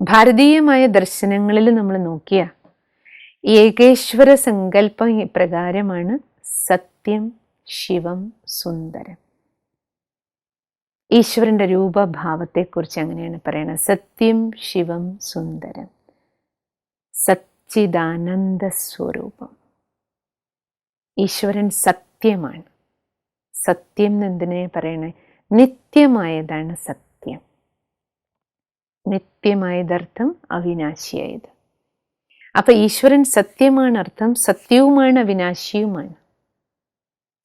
ഭാരതീയമായ ദർശനങ്ങളിൽ നമ്മൾ നോക്കിയാൽ ഏകേശ്വര സങ്കല്പം പ്രകാരമാണ് സത്യം, ശിവം, സുന്ദരം. ഈശ്വരൻ്റെ രൂപഭാവത്തെക്കുറിച്ച് അങ്ങനെയാണ് പറയുന്നത്. സത്യം, ശിവം, സുന്ദരം, സച്ചിദാനന്ദ സ്വരൂപം. ഈശ്വരൻ സത്യമാണ്. സത്യം എന്തിനെ പറയണേ? നിത്യമായതാണ് സത്യം. നിത്യമായതർത്ഥം അവിനാശിയായത്. അപ്പൊ ഈശ്വരൻ സത്യമാണ്, അർത്ഥം സത്യവുമാണ്, അവിനാശിയുമാണ്,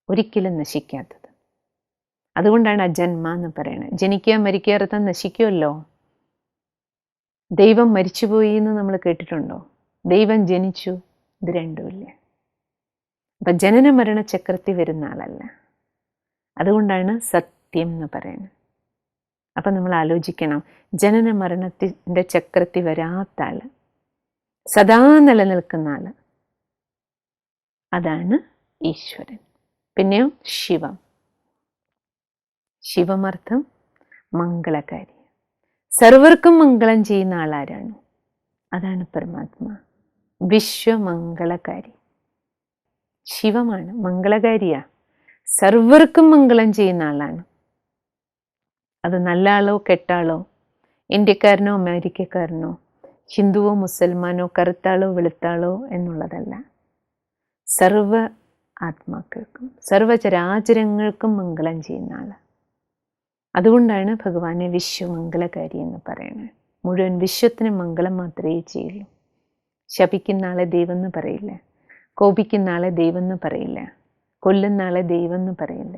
ഒരിക്കലും നശിക്കാത്തത്. അതുകൊണ്ടാണ് അജന്മ എന്ന് പറയുന്നത്. ജനിക്കുക മരിക്കുക അർത്ഥം നശിക്കുമല്ലോ. ദൈവം മരിച്ചുപോയി എന്ന് നമ്മൾ കേട്ടിട്ടുണ്ടോ? ദൈവം ജനിച്ചു, ഇത് രണ്ടുമില്ല. അപ്പൊ ജനന മരണ ചക്രത്തിൽ വരുന്ന ആളല്ല. അതുകൊണ്ടാണ് സത്യം എന്ന് പറയുന്നത്. അപ്പം നമ്മൾ ആലോചിക്കണം, ജനന മരണത്തിൻ്റെ ചക്രത്തിൽ വരാത്ത ആള്, സദാ നിലനിൽക്കുന്ന ആള്, അതാണ് ഈശ്വരൻ. പിന്നെയോ ശിവം. ശിവമർത്ഥം മംഗളകാരി. സർവർക്കും മംഗളം ചെയ്യുന്ന ആളാരാണ്? അതാണ് പരമാത്മാ. വിശ്വമംഗളകാരി ശിവമാണ്. മംഗളകാരിയാ, സർവർക്കും മംഗളം ചെയ്യുന്ന ആളാണ്. അത് നല്ല ആളോ കെട്ടാളോ, ഇന്ത്യക്കാരനോ അമേരിക്കക്കാരനോ, ഹിന്ദുവോ മുസൽമാനോ, കറുത്താളോ വെളുത്താളോ എന്നുള്ളതല്ല. സർവ ആത്മാക്കൾക്കും സർവചരാചരങ്ങൾക്കും മംഗളം ചെയ്യുന്ന ആൾ. അതുകൊണ്ടാണ് ഭഗവാനെ വിശ്വമംഗളകാരി എന്ന് പറയുന്നത്. മുഴുവൻ വിശ്വത്തിന് മംഗളം മാത്രമേ ചെയ്യുള്ളൂ. ശപിക്കുന്ന ആളെ ദൈവം എന്ന് പറയില്ല, കോപിക്കുന്ന ആളെ ദൈവം എന്ന് പറയില്ല, കൊല്ലുന്ന ആളെ ദൈവം എന്ന് പറയില്ല.